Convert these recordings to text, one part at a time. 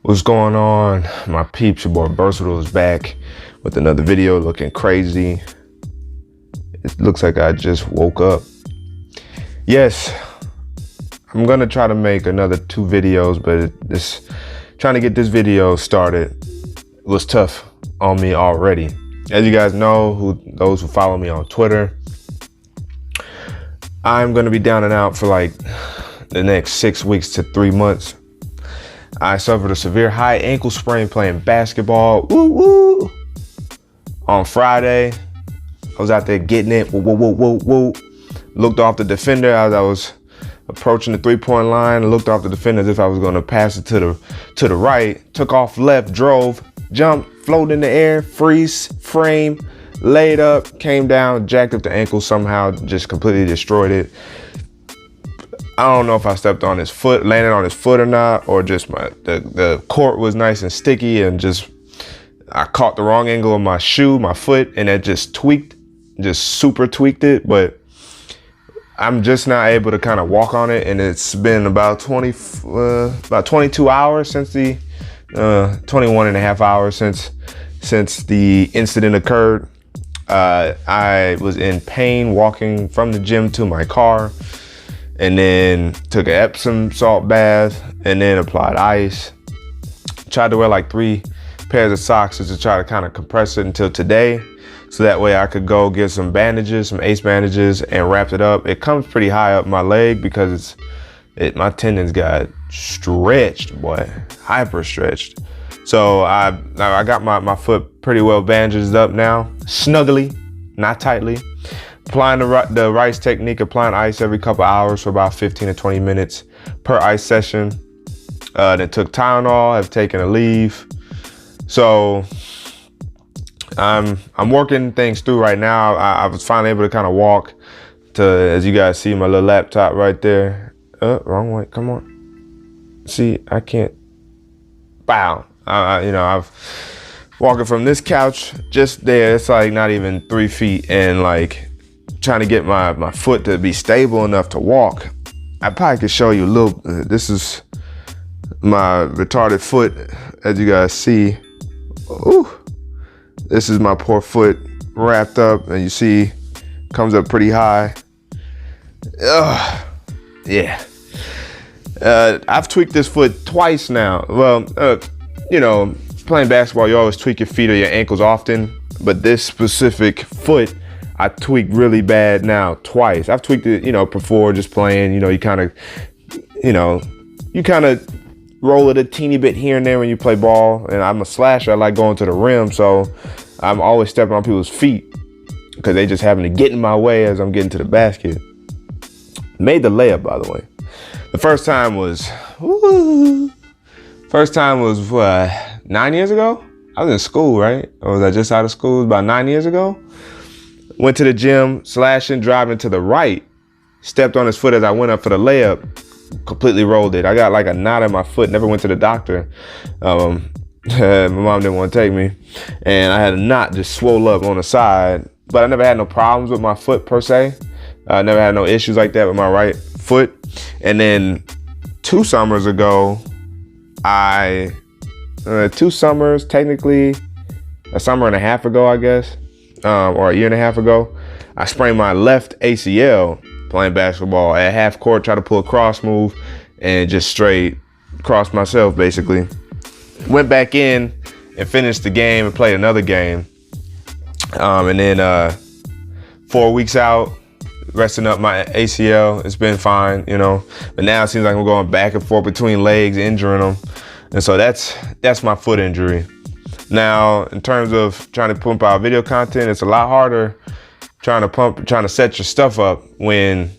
What's going on, my peeps? Your boy Versatile is back with another video looking crazy. It looks like I just woke up. Yes, I'm gonna try to make another 2 videos, but trying to get this video started was tough on me already. As you guys know, those who follow me on Twitter, I'm gonna be down and out for like the next 6 weeks to 3 months. I suffered a severe high ankle sprain playing basketball. Woo woo! On Friday, I was out there getting it. Woo woo woo woo woo. Looked off the defender as I was approaching the 3-point line. Looked off the defender as if I was going to pass it to the right. Took off left, drove, jumped, floated in the air, freeze, frame, laid up, came down, jacked up the ankle somehow, just completely destroyed it. I don't know if I stepped on his foot, landed on his foot or not, or just the court was nice and sticky and I caught the wrong angle of my shoe, my foot, and it just super tweaked it. But I'm just not able to kind of walk on it, and it's been about 22 hours since 21 and a half hours since the incident occurred. I was in pain walking from the gym to my car, and then took an Epsom salt bath, and then applied ice. Tried to wear like 3 pairs of socks just to try to kind of compress it until today, so that way I could go get some bandages, some ace bandages, and wrap it up. It comes pretty high up my leg because my tendons got stretched, boy, hyper stretched. So I got my foot pretty well bandaged up now, snugly, not tightly. Applying the rice technique, applying ice every couple hours for about 15 to 20 minutes per ice session. Then took Tylenol, have taken a leave. So I'm working things through right now. I was finally able to kind of walk to, as you guys see, my little laptop right there. Wrong way, come on. See, I can't, wow. I've walking from this couch just there. It's like not even 3 feet, and like, trying to get my foot to be stable enough to walk. I probably could show you a little, this is my retarded foot, as you guys see. Ooh, this is my poor foot wrapped up, and you see, comes up pretty high. Yeah. I've tweaked this foot twice now. Well, playing basketball, you always tweak your feet or your ankles often, but this specific foot, I tweaked really bad now twice. I've tweaked it, before just playing, you kind of roll it a teeny bit here and there when you play ball. And I'm a slasher, I like going to the rim. So I'm always stepping on people's feet because they just happen to get in my way as I'm getting to the basket. Made the layup, by the way. The first time was what, 9 years ago? I was in school, right? Or was I just out of school? It was about 9 years ago. Went to the gym, slashing, driving to the right, stepped on his foot as I went up for the layup, completely rolled it. I got like a knot in my foot, never went to the doctor. My mom didn't want to take me, and I had a knot just swole up on the side, but I never had no problems with my foot per se. I never had no issues like that with my right foot. And then 2 summers ago, 2 summers, technically a summer and a half ago, I guess, or a year and a half ago, I sprained my left ACL playing basketball at half court, tried to pull a cross move and just straight crossed myself basically. Went back in and finished the game and played another game. And then 4 weeks out, resting up my ACL. It's been fine, but now it seems like I'm going back and forth between legs, injuring them. And so that's my foot injury. Now, in terms of trying to pump out video content, it's a lot harder trying to set your stuff up when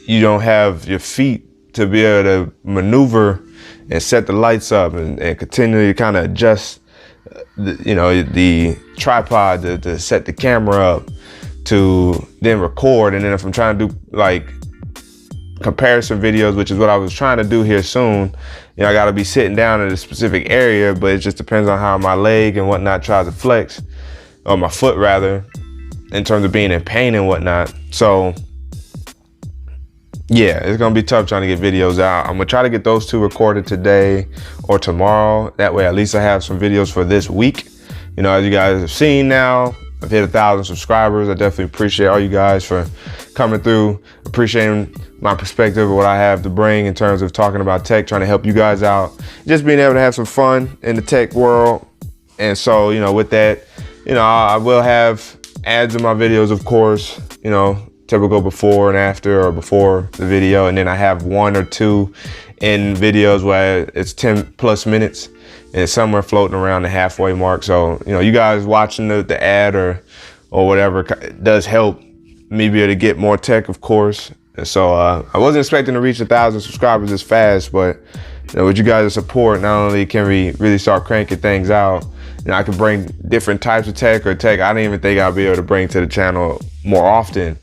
you don't have your feet to be able to maneuver and set the lights up and continually kind of adjust, the tripod to set the camera up to then record. And then if I'm trying to do like comparison videos, which is what I was trying to do here soon, I got to be sitting down in a specific area, but it just depends on how my leg and whatnot tries to flex, or my foot rather, in terms of being in pain and whatnot. So yeah, it's gonna be tough trying to get videos out. I'm gonna try to get those 2 recorded today or tomorrow. That way, at least I have some videos for this week. You know, as you guys have seen now, I've hit 1,000 subscribers. I definitely appreciate all you guys for coming through, appreciating my perspective of what I have to bring in terms of talking about tech, trying to help you guys out, just being able to have some fun in the tech world. And so, you know, with that, you know, I will have ads in my videos, of course, you know, typical before and after, or before the video. And then I have 1 or 2 in videos where it's 10+ minutes and it's somewhere floating around the halfway mark. So, you know, you guys watching the ad or whatever does help me be able to get more tech, of course. And so I wasn't expecting to reach 1,000 subscribers this fast, but you know, with you guys' support, not only can we really start cranking things out, you know, I can bring different types of tech, or tech I didn't even think I'd be able to bring to the channel more often.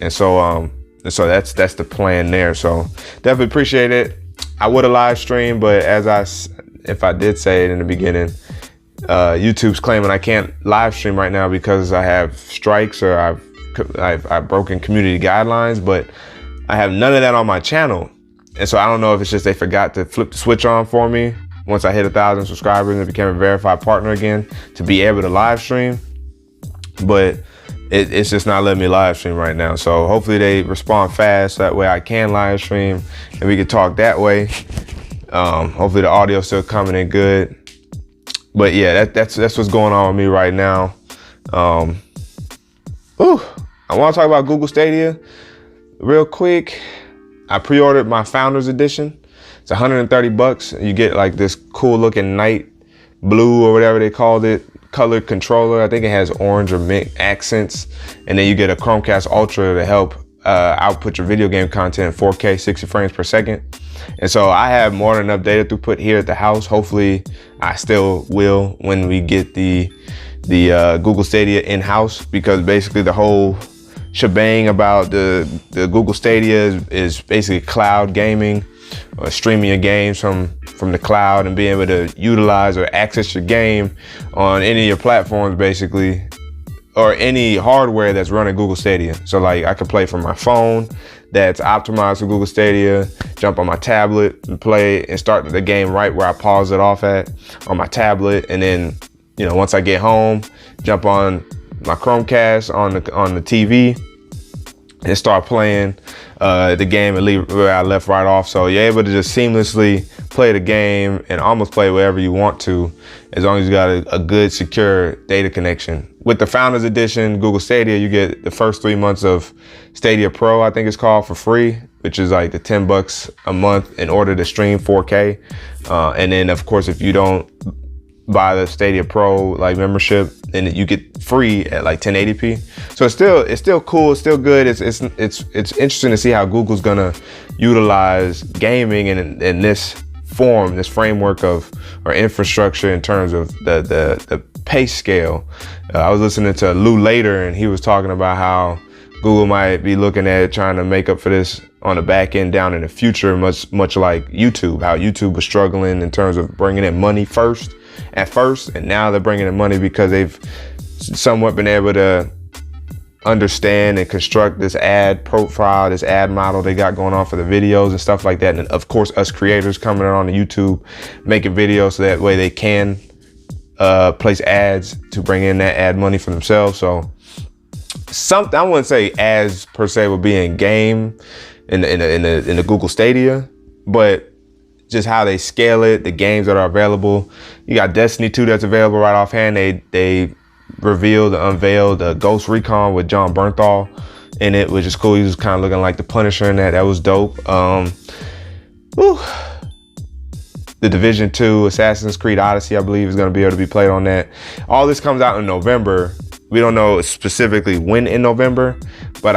And so that's the plan there. So definitely appreciate it. I would have live streamed, but if I did say it in the beginning, YouTube's claiming I can't live stream right now because I have strikes, or I've broken community guidelines, but I have none of that on my channel. And so I don't know if it's just they forgot to flip the switch on for me once I hit 1,000 subscribers and became a verified partner again to be able to live stream. But it's just not letting me live stream right now. So hopefully they respond fast. That way I can live stream and we can talk that way. Hopefully the audio's still coming in good. But yeah, that's what's going on with me right now. I want to talk about Google Stadia real quick. I pre-ordered my Founders Edition. It's $130. You get like this cool looking night blue or whatever they called it, colored controller. I think it has orange or mint accents. And then you get a Chromecast Ultra to help output your video game content in 4K 60 frames per second. And so I have more than enough data throughput here at the house. Hopefully I still will when we get the Google Stadia in-house, because basically the whole shebang about the Google Stadia is basically cloud gaming, or streaming your games from the cloud and being able to utilize or access your game on any of your platforms, basically, or any hardware that's running Google Stadia. So like I could play from my phone that's optimized for Google Stadia, jump on my tablet and play and start the game right where I pause it off at on my tablet. And then, you know, once I get home, jump on my Chromecast on the TV and start playing the game and leave where I left right off. So you're able to just seamlessly play the game and almost play wherever you want to, as long as you got a good, secure data connection. With the Founders Edition Google Stadia, you get the first 3 months of Stadia Pro, I think it's called, for free, which is like the $10 a month in order to stream 4K. And then of course, if you don't buy the Stadia Pro like membership, then you get free at like 1080p. So it's still cool, it's still good. It's interesting to see how Google's gonna utilize gaming in this form, this framework of, or infrastructure in terms of the pay scale. I was listening to Lou Later, and he was talking about how Google might be looking at trying to make up for this on the back end down in the future, much like YouTube, how YouTube was struggling in terms of bringing in money at first, and now they're bringing in money because they've somewhat been able to understand and construct this ad profile, this ad model they got going on for the videos and stuff like that. And of course, us creators coming on to YouTube, making videos so that way they can place ads to bring in that ad money for themselves. So something, I wouldn't say ads per se would be in game in the Google Stadia, but just how they scale it, the games that are available. You got Destiny 2 that's available right offhand. They unveiled Ghost Recon with John Bernthal in it, which is cool. He was kind of looking like the Punisher in that. That was dope. The Division 2, Assassin's Creed Odyssey, I believe, is going to be able to be played on that. All this comes out in November. We don't know specifically when in November, but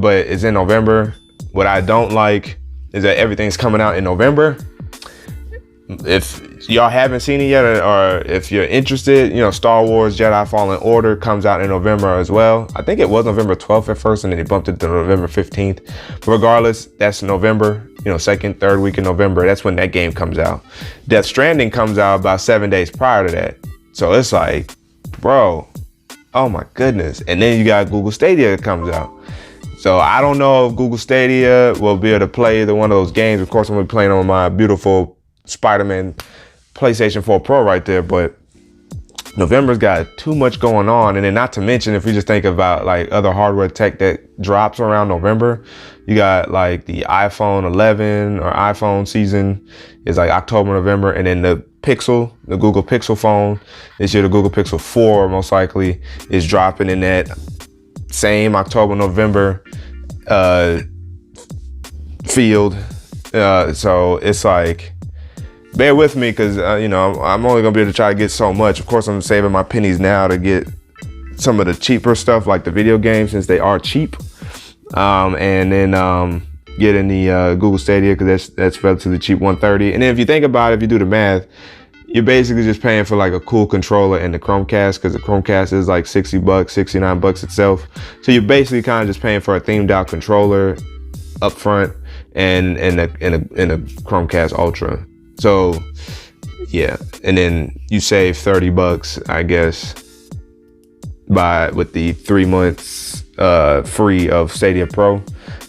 it's in November. What I don't like is that everything's coming out in November. If y'all haven't seen it yet, or if you're interested, you know, Star Wars Jedi Fallen Order comes out in November as well. I think it was November 12th at first, and then they bumped it to November 15th. But regardless, that's November, you know, second, third week in November. That's when that game comes out. Death Stranding comes out about 7 days prior to that. So it's like, bro, oh my goodness. And then you got Google Stadia that comes out. So I don't know if Google Stadia will be able to play either one of those games. Of course, I'm gonna be playing on my beautiful Spider-Man PlayStation 4 Pro right there, but November's got too much going on. And then not to mention, if we just think about like other hardware tech that drops around November, you got like the iPhone 11 or iPhone season is like October, November. And then the Pixel, the Google Pixel phone, this year the Google Pixel 4 most likely is dropping in that same October, November field. So it's like, bear with me, because you know, I'm only gonna be able to try to get so much. Of course, I'm saving my pennies now to get some of the cheaper stuff like the video games, since they are cheap, and then getting the Google Stadia, because that's relatively cheap, $130. And then if you think about it, if you do the math, you're basically just paying for like a cool controller and the Chromecast, because the Chromecast is like $60, $69 itself. So you're basically kind of just paying for a themed out controller up front and a Chromecast Ultra. So yeah, and then you save $30, I guess, with the 3 months free of Stadia Pro.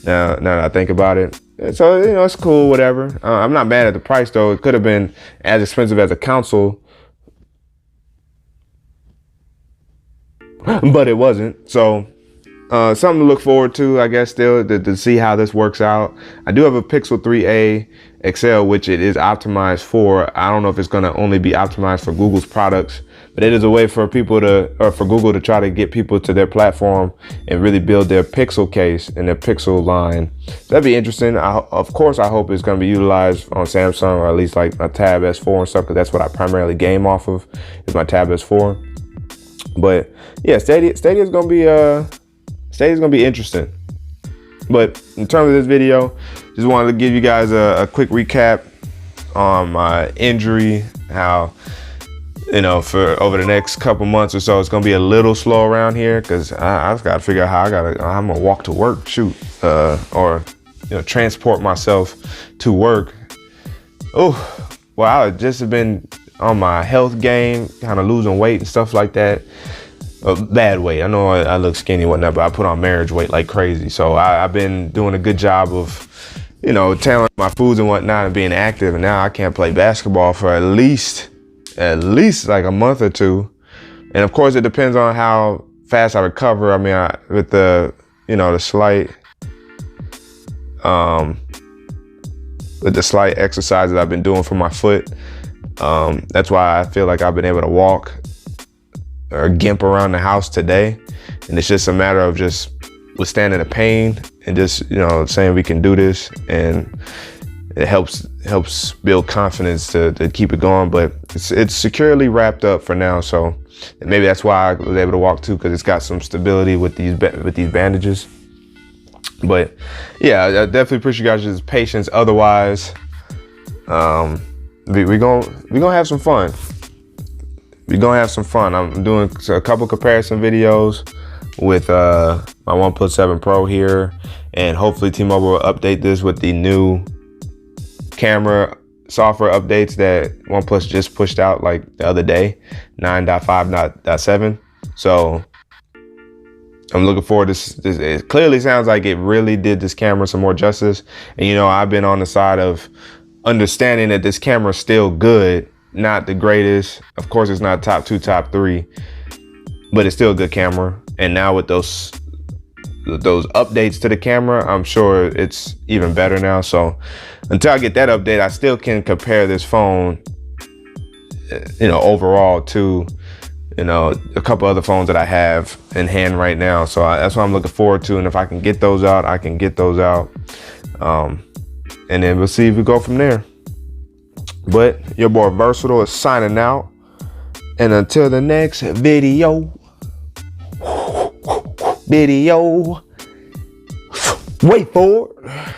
Now that I think about it, so you know, it's cool, whatever. I'm not mad at the price though. It could have been as expensive as a console, but it wasn't. So something to look forward to, I guess, still to see how this works out. I do have a Pixel 3a XL, which it is optimized for. I don't know if it's going to only be optimized for Google's products, but it is a way for people for Google to try to get people to their platform and really build their Pixel case and their Pixel line. So that'd be interesting. Of course, I hope it's going to be utilized on Samsung, or at least like my Tab S4 and stuff, because that's what I primarily game off of, is my Tab S4. But yeah, Stadia's going to be interesting. But in terms of this video, just wanted to give you guys a quick recap on my injury, how, you know, for over the next couple months or so, it's gonna be a little slow around here, because I just gotta figure out how I'm gonna walk to work, or you know, transport myself to work. Oh, well, I just have been on my health game, kind of losing weight and stuff like that. Bad weight. I know I look skinny and whatnot, but I put on marriage weight like crazy. So I've been doing a good job of, you know, tailoring my foods and whatnot and being active. And now I can't play basketball for at least like a month or two. And of course, it depends on how fast I recover. I mean, with the, you know, the slight exercise that I've been doing for my foot, that's why I feel like I've been able to walk or gimp around the house today. And it's just a matter of just withstanding the pain and just, you know, saying we can do this. And it helps build confidence to keep it going. But it's securely wrapped up for now. So maybe that's why I was able to walk too, because it's got some stability with these bandages. But yeah, I definitely appreciate you guys' patience. Otherwise, we're gonna have some fun. We're gonna have some fun. I'm doing a couple comparison videos with my OnePlus 7 Pro here, and hopefully T-Mobile will update this with the new camera software updates that OnePlus just pushed out like the other day, 9.5.7. So I'm looking forward to this. It clearly sounds like it really did this camera some more justice. And you know, I've been on the side of understanding that this camera is still good. Not the greatest. Of course, it's not top 2, top 3, but it's still a good camera. And now with those updates to the camera, I'm sure it's even better now. So until I get that update, I still can compare this phone, you know, overall to, you know, a couple other phones that I have in hand right now. So that's what I'm looking forward to. And if I can get those out, I can get those out. And then we'll see if we go from there. But your boy Versatile is signing out. And until the next video, wait for it.